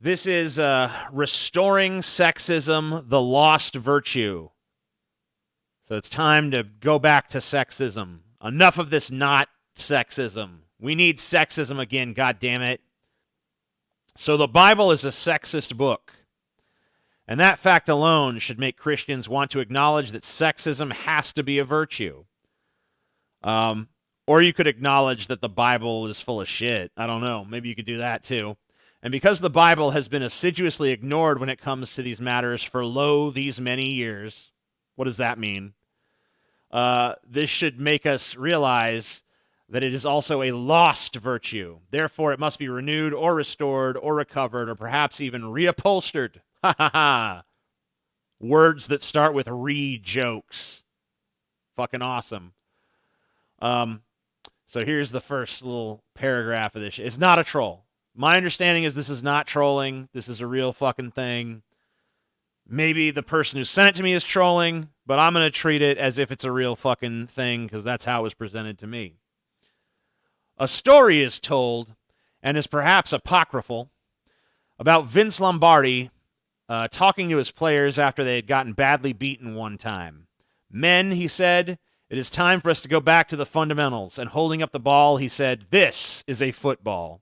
This is Restoring Sexism, the Lost Virtue. So it's time to go back to sexism. Enough of this not sexism. We need sexism again, God damn it. So the Bible is a sexist book. And that fact alone should make Christians want to acknowledge that sexism has to be a virtue. Or you could acknowledge that the Bible is full of shit. I don't know. Maybe you could do that too. And because the Bible has been assiduously ignored when it comes to these matters for these many years, what does that mean? This should make us realize that it is also a lost virtue. Therefore, it must be renewed or restored or recovered or perhaps even reupholstered. Ha ha ha. Words that start with jokes. Fucking awesome. So here's the first little paragraph of this. It's not a troll. My understanding is this is not trolling. This is a real fucking thing. Maybe the person who sent it to me is trolling, but I'm going to treat it as if it's a real fucking thing because that's how it was presented to me. A story is told, and is perhaps apocryphal, about Vince Lombardi talking to his players after they had gotten badly beaten one time. Men, he said, it is time for us to go back to the fundamentals. And holding up the ball, he said, this is a football.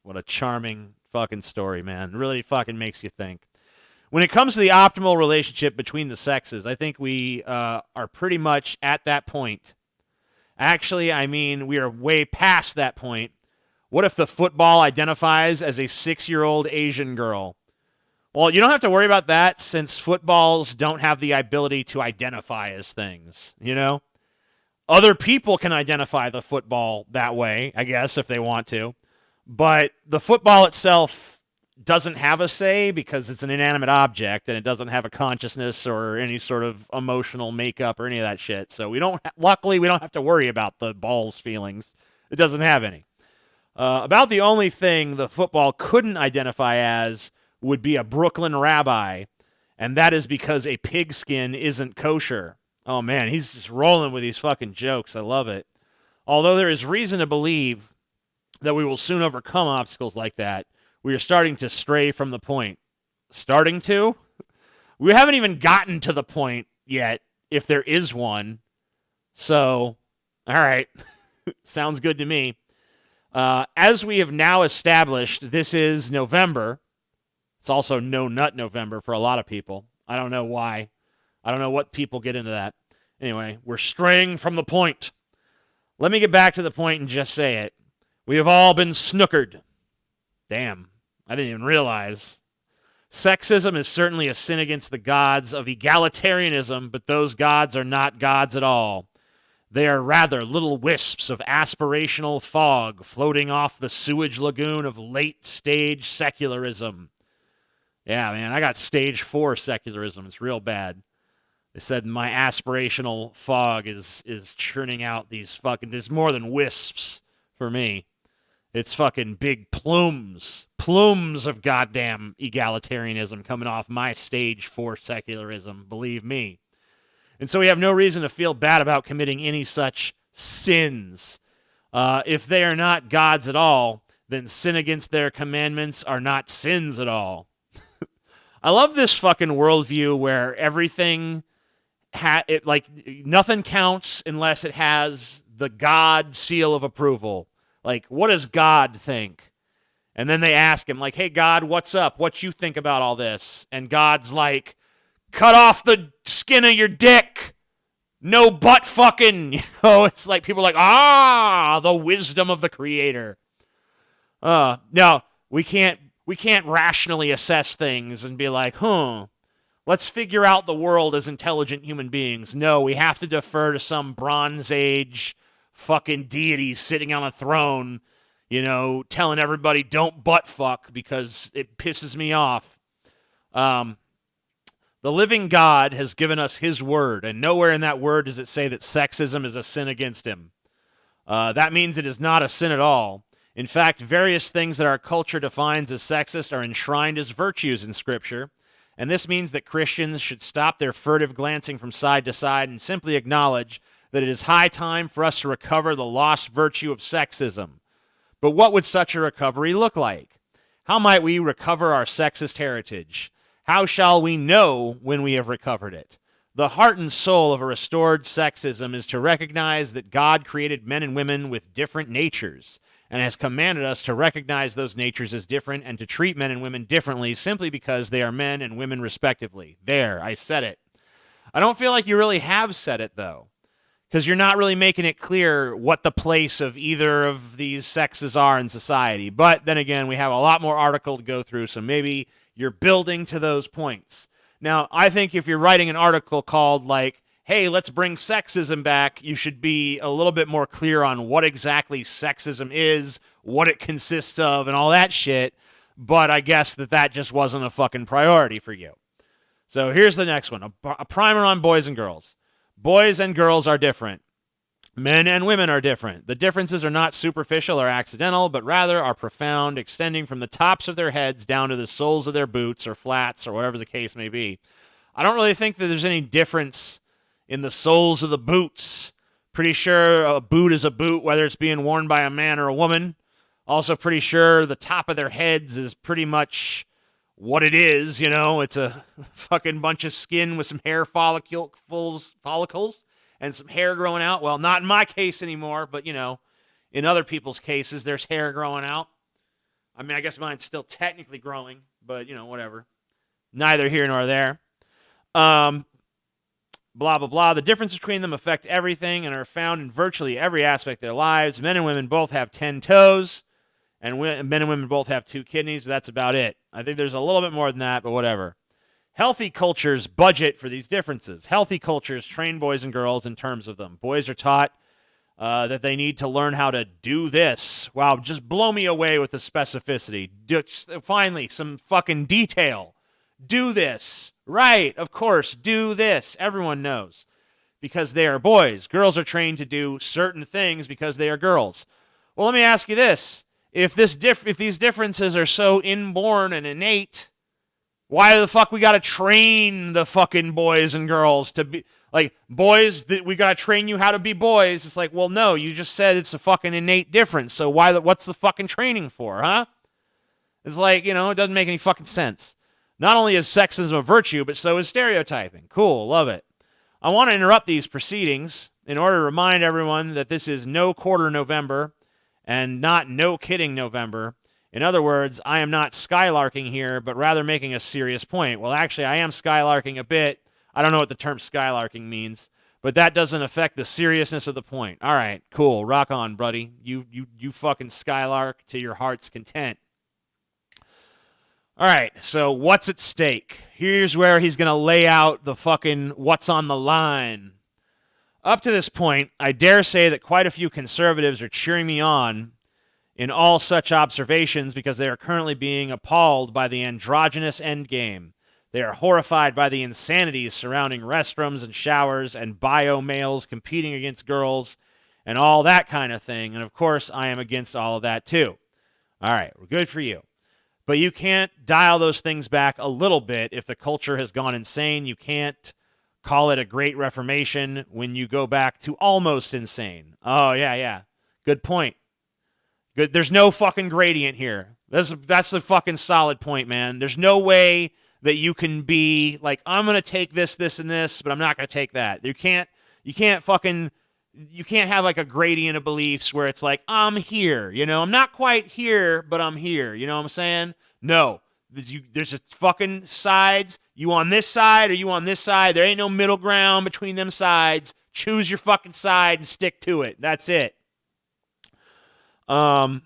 What a charming fucking story, man. It really fucking makes you think. When it comes to the optimal relationship between the sexes, I think we are pretty much at that point. Actually, I mean, we are way past that point. What if the football identifies as a 6-year-old Asian girl? Well, you don't have to worry about that since footballs don't have the ability to identify as things, you know? Other people can identify the football that way, I guess, if they want to. But the football itself doesn't have a say because it's an inanimate object and it doesn't have a consciousness or any sort of emotional makeup or any of that shit. So luckily, we don't have to worry about the ball's feelings. It doesn't have any. About the only thing the football couldn't identify as would be a Brooklyn rabbi, and that is because a pigskin isn't kosher. Oh man, he's just rolling with these fucking jokes. I love it. Although there is reason to believe that we will soon overcome obstacles like that, we are starting to stray from the point. Starting to? We haven't even gotten to the point yet, if there is one. So, all right. Sounds good to me. As we have now established, this is November. It's also No Nut November for a lot of people. I don't know why. I don't know what people get into that. Anyway, we're straying from the point. Let me get back to the point and just say it. We have all been snookered. Damn, I didn't even realize. Sexism is certainly a sin against the gods of egalitarianism, but those gods are not gods at all. They are rather little wisps of aspirational fog floating off the sewage lagoon of late-stage secularism. Yeah, man, I got stage 4 secularism. It's real bad. They said my aspirational fog is churning out there's more than wisps for me. It's fucking big plumes of goddamn egalitarianism coming off my stage 4 secularism, believe me. And so we have no reason to feel bad about committing any such sins. If they are not gods at all, then sin against their commandments are not sins at all. I love this fucking worldview where everything, nothing counts unless it has the God seal of approval. Like, what does God think? And then they ask him, like, hey, God, what's up? What you think about all this? And God's like, cut off the skin of your dick. No butt fucking. It's like people are like, the wisdom of the creator. No, we can't rationally assess things and be like, let's figure out the world as intelligent human beings. No, we have to defer to some Bronze Age fucking deity sitting on a throne, telling everybody don't butt fuck because it pisses me off. The living God has given us his word, and nowhere in that word does it say that sexism is a sin against him. That means it is not a sin at all. In fact, various things that our culture defines as sexist are enshrined as virtues in Scripture, and this means that Christians should stop their furtive glancing from side to side and simply acknowledge that it is high time for us to recover the lost virtue of sexism. But what would such a recovery look like? How might we recover our sexist heritage? How shall we know when we have recovered it? The heart and soul of a restored sexism is to recognize that God created men and women with different natures and has commanded us to recognize those natures as different and to treat men and women differently simply because they are men and women respectively. There, I said it. I don't feel like you really have said it, though, because you're not really making it clear what the place of either of these sexes are in society. But then again, we have a lot more article to go through, so maybe you're building to those points. Now, I think if you're writing an article called, like, hey, let's bring sexism back, you should be a little bit more clear on what exactly sexism is, what it consists of, and all that shit. But I guess that just wasn't a fucking priority for you. So here's the next one, a primer on boys and girls. Boys and girls are different. Men and women are different. The differences are not superficial or accidental, but rather are profound, extending from the tops of their heads down to the soles of their boots or flats or whatever the case may be. I don't really think that there's any difference in the soles of the boots. Pretty sure a boot is a boot, whether it's being worn by a man or a woman. Also pretty sure the top of their heads is pretty much what it is, you know. It's a fucking bunch of skin with some hair follicles and some hair growing out. Well, not in my case anymore, but, you know, in other people's cases, there's hair growing out. I mean, I guess mine's still technically growing, but, you know, whatever. Neither here nor there. Blah, blah, blah. The difference between them affect everything and are found in virtually every aspect of their lives. Men and women both have 10 toes, and men and women both have 2 kidneys, but that's about it. I think there's a little bit more than that, but whatever. Healthy cultures budget for these differences. Healthy cultures train boys and girls in terms of them. Boys are taught that they need to learn how to do this. Wow, just blow me away with the specificity. Finally, some fucking detail. Do this. Right, of course, do this. Everyone knows. Because they are boys. Girls are trained to do certain things because they are girls. Well, let me ask you this. If these differences are so inborn and innate, why the fuck we gotta train the fucking boys and girls to be, like, boys, we gotta train you how to be boys? It's like, well, no, you just said it's a fucking innate difference, so what's the fucking training for, huh? It's like, you know, it doesn't make any fucking sense. Not only is sexism a virtue, but so is stereotyping. Cool, love it. I want to interrupt these proceedings in order to remind everyone that this is no quarter November and not no kidding November. In other words, I am not skylarking here, but rather making a serious point. Well, actually, I am skylarking a bit. I don't know what the term skylarking means, but that doesn't affect the seriousness of the point. All right, cool. Rock on, buddy. You fucking skylark to your heart's content. All right, so what's at stake? Here's where he's going to lay out the fucking what's on the line. Up to this point, I dare say that quite a few conservatives are cheering me on in all such observations because they are currently being appalled by the androgynous endgame. They are horrified by the insanities surrounding restrooms and showers and bio males competing against girls and all that kind of thing. And of course, I am against all of that too. All right, well, good for you. But you can't dial those things back a little bit if the culture has gone insane. You can't call it a great reformation when you go back to almost insane. Oh, yeah. Good point. Good. There's no fucking gradient here. That's the fucking solid point, man. There's no way that you can be like, I'm going to take this, and this, but I'm not going to take that. You can't have like a gradient of beliefs where it's like, I'm here, you know, I'm not quite here, but I'm here. You know what I'm saying? No, there's a fucking sides. You on this side or you on this side? There ain't no middle ground between them sides. Choose your fucking side and stick to it. That's it. To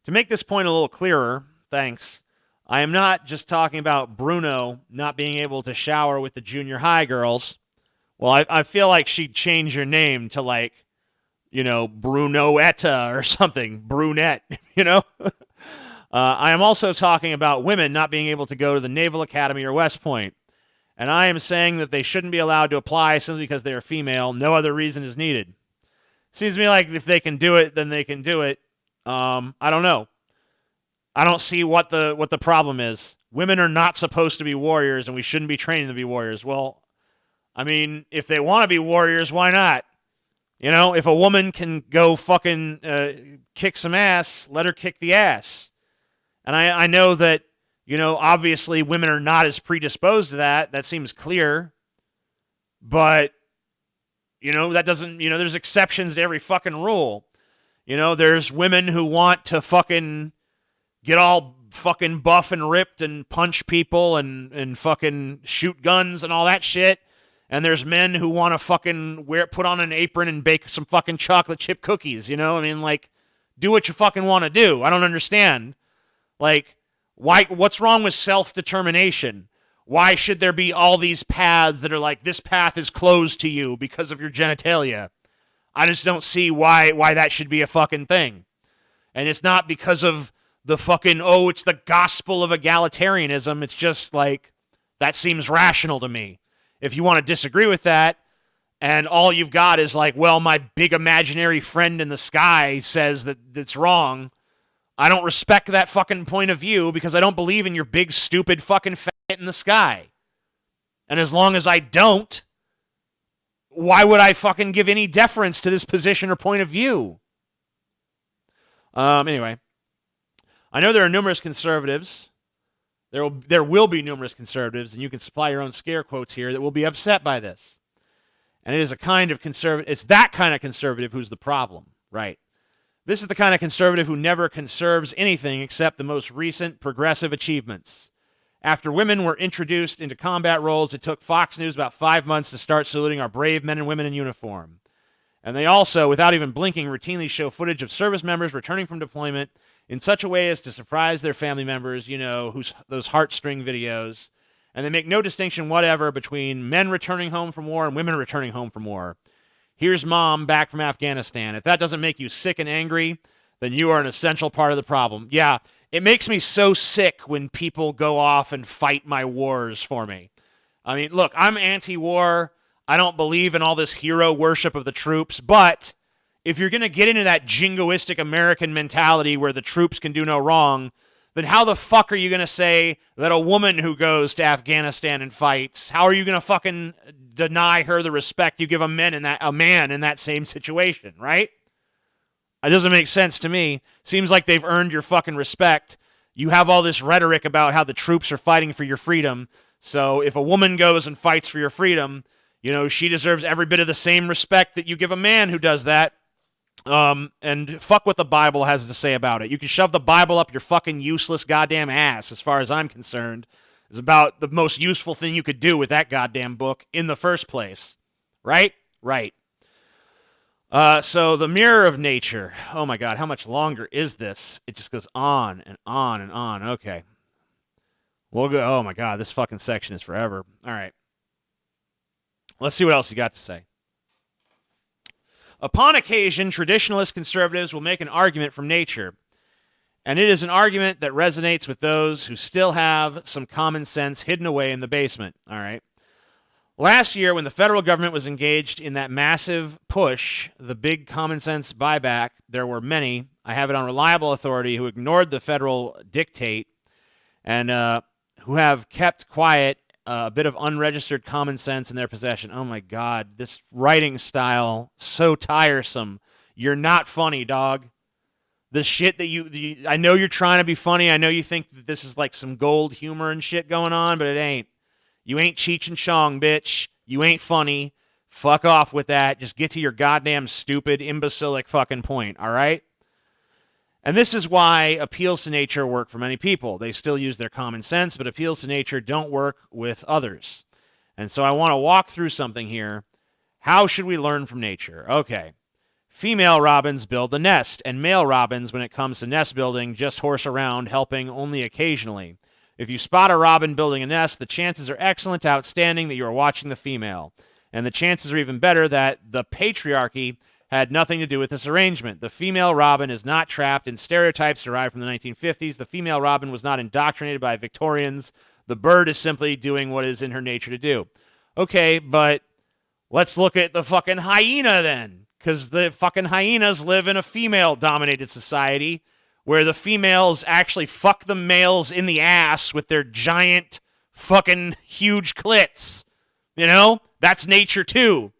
make this point a little clearer, thanks, I am not just talking about Bruno not being able to shower with the junior high girls. Well, I feel like she'd change her name to, like, you know, Brunoetta or something. Brunette, you know? I am also talking about women not being able to go to the Naval Academy or West Point. And I am saying that they shouldn't be allowed to apply simply because they are female. No other reason is needed. Seems to me like if they can do it, then they can do it. I don't know. I don't see what the problem is. Women are not supposed to be warriors, and we shouldn't be training them to be warriors. Well, I mean, if they want to be warriors, why not? You know, if a woman can go fucking kick some ass, let her kick the ass. And I know that, obviously women are not as predisposed to that. That seems clear. But, that doesn't, there's exceptions to every fucking rule. There's women who want to fucking get all fucking buff and ripped and punch people and fucking shoot guns and all that shit. And there's men who want to fucking put on an apron and bake some fucking chocolate chip cookies, do what you fucking want to do. I don't understand. What's wrong with self-determination? Why should there be all these paths that are like, this path is closed to you because of your genitalia? I just don't see why that should be a fucking thing. And it's not because of the fucking, it's the gospel of egalitarianism. It's just that seems rational to me. If you want to disagree with that, and all you've got is my big imaginary friend in the sky says that it's wrong, I don't respect that fucking point of view because I don't believe in your big, stupid fucking fat in the sky. And as long as I don't, why would I fucking give any deference to this position or point of view? Anyway, I know there are numerous conservatives. There will be numerous conservatives, and you can supply your own scare quotes here, that will be upset by this. And it is a kind of conservative. It's that kind of conservative who's the problem, right? This is the kind of conservative who never conserves anything except the most recent progressive achievements. After women were introduced into combat roles, it took Fox News about 5 months to start saluting our brave men and women in uniform. And they also, without even blinking, routinely show footage of service members returning from deployment in such a way as to surprise their family members, those heartstring videos. And they make no distinction whatever between men returning home from war and women returning home from war. Here's mom back from Afghanistan. If that doesn't make you sick and angry, then you are an essential part of the problem. Yeah, it makes me so sick when people go off and fight my wars for me. I mean, look, I'm anti-war. I don't believe in all this hero worship of the troops, but if you're going to get into that jingoistic American mentality where the troops can do no wrong, then how the fuck are you going to say that a woman who goes to Afghanistan and fights, how are you going to fucking deny her the respect you give a man in that same situation, right? It doesn't make sense to me. Seems like they've earned your fucking respect. You have all this rhetoric about how the troops are fighting for your freedom. So if a woman goes and fights for your freedom, she deserves every bit of the same respect that you give a man who does that. And fuck what the Bible has to say about it. You can shove the Bible up your fucking useless goddamn ass, as far as I'm concerned. It's about the most useful thing you could do with that goddamn book in the first place. Right? Right. So the mirror of nature. Oh my God, how much longer is this? It just goes on and on and on. Okay. We'll go. Oh my God, this fucking section is forever. All right. Let's see what else you got to say. Upon occasion, traditionalist conservatives will make an argument from nature, and it is an argument that resonates with those who still have some common sense hidden away in the basement. All right. Last year, when the federal government was engaged in that massive push, the big common sense buyback, there were many, I have it on reliable authority, who ignored the federal dictate and who have kept quiet a bit of unregistered common sense in their possession. Oh my God, this writing style, so tiresome. You're not funny, dog. The shit that I know you're trying to be funny. I know you think that this is like some gold humor and shit going on, but it ain't. You ain't Cheech and Chong, bitch. You ain't funny. Fuck off with that. Just get to your goddamn stupid, imbecilic fucking point, all right? And this is why appeals to nature work for many people. They still use their common sense, but appeals to nature don't work with others. And so I want to walk through something here. How should we learn from nature? Okay. Female robins build the nest, and male robins, when it comes to nest building, just horse around, helping only occasionally. If you spot a robin building a nest, the chances are excellent to outstanding that you are watching the female. And the chances are even better that the patriarchy had nothing to do with this arrangement. The female robin is not trapped in stereotypes derived from the 1950s. The female robin was not indoctrinated by Victorians. The bird is simply doing what is in her nature to do. Okay, but let's look at the fucking hyena then, because the fucking hyenas live in a female-dominated society where the females actually fuck the males in the ass with their giant fucking huge clits. You know? That's nature too.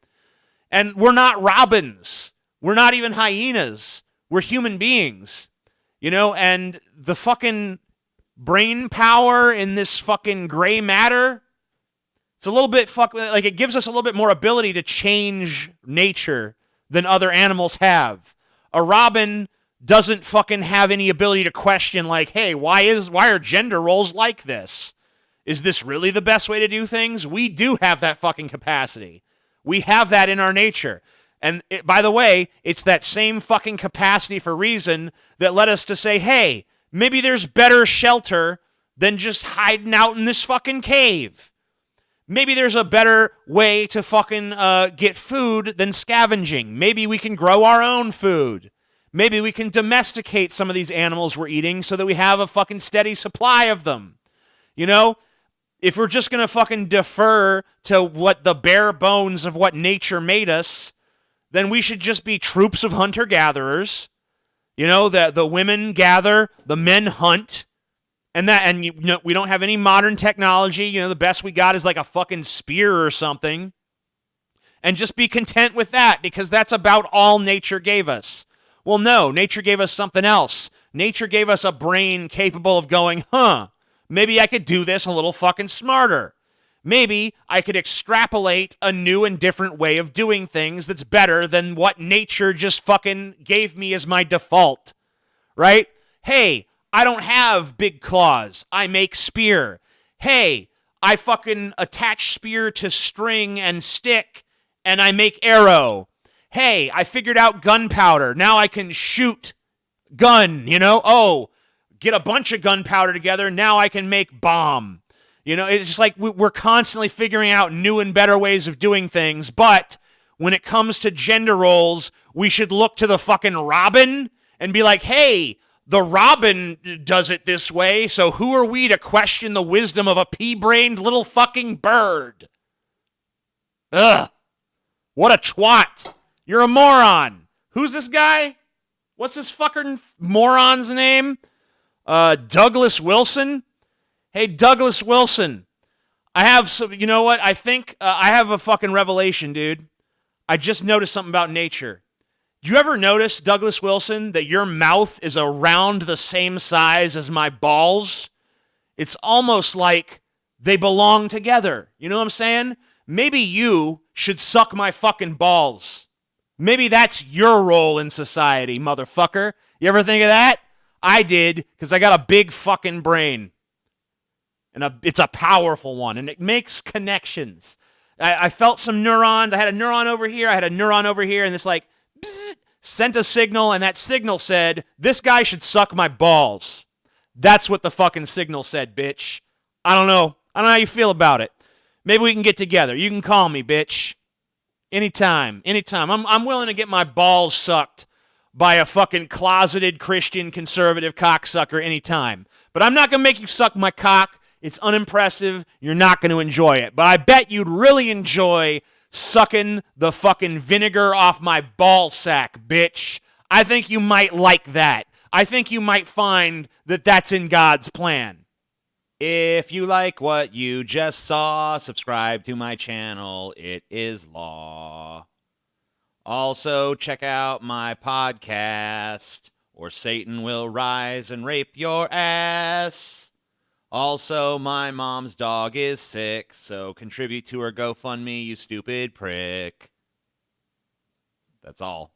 And we're not robins. We're not even hyenas. We're human beings. You know, and the fucking brain power in this fucking gray matter. It's a little bit like it gives us a little bit more ability to change nature than other animals have. A robin doesn't fucking have any ability to question like, hey, why are gender roles like this? Is this really the best way to do things? We do have that fucking capacity. We have that in our nature. And by the way, it's that same fucking capacity for reason that led us to say, hey, maybe there's better shelter than just hiding out in this fucking cave. Maybe there's a better way to fucking get food than scavenging. Maybe we can grow our own food. Maybe we can domesticate some of these animals we're eating so that we have a fucking steady supply of them. You know, if we're just going to fucking defer to what the bare bones of what nature made us, then we should just be troops of hunter-gatherers. You know, the women gather, the men hunt. And you know, we don't have any modern technology. You know, the best we got is like a fucking spear or something. And just be content with that because that's about all nature gave us. Well, no, nature gave us something else. Nature gave us a brain capable of going, maybe I could do this a little fucking smarter. Maybe I could extrapolate a new and different way of doing things that's better than what nature just fucking gave me as my default. Right? Hey, I don't have big claws. I make spear. Hey, I fucking attach spear to string and stick, and I make arrow. Hey, I figured out gunpowder. Now I can shoot gun, you know? Oh, get a bunch of gunpowder together. Now I can make bomb. You know, it's just like we're constantly figuring out new and better ways of doing things, but when it comes to gender roles, we should look to the fucking robin and be like, hey, the robin does it this way, so who are we to question the wisdom of a pea-brained little fucking bird? Ugh. What a twat. You're a moron. Who's this guy? What's this fucking moron's name? Douglas Wilson? Hey, Douglas Wilson. I have some, you know what? I think I have a fucking revelation, dude. I just noticed something about nature. Do you ever notice, Douglas Wilson, that your mouth is around the same size as my balls? It's almost like they belong together. You know what I'm saying? Maybe you should suck my fucking balls. Maybe that's your role in society, motherfucker. You ever think of that? I did, because I got a big fucking brain. And it's a powerful one, and it makes connections. I felt some neurons. I had a neuron over here. I had a neuron over here, and this like bzz, sent a signal, and that signal said, this guy should suck my balls. That's what the fucking signal said, bitch. I don't know. I don't know how you feel about it. Maybe we can get together. You can call me, bitch. Anytime. I'm willing to get my balls sucked by a fucking closeted Christian conservative cocksucker anytime. But I'm not going to make you suck my cock. It's unimpressive. You're not going to enjoy it. But I bet you'd really enjoy sucking the fucking vinegar off my ball sack, bitch. I think you might like that. I think you might find that that's in God's plan. If you like what you just saw, subscribe to my channel. It is law. Also, check out my podcast, or Satan will rise and rape your ass. Also, my mom's dog is sick, so contribute to her GoFundMe, you stupid prick. That's all.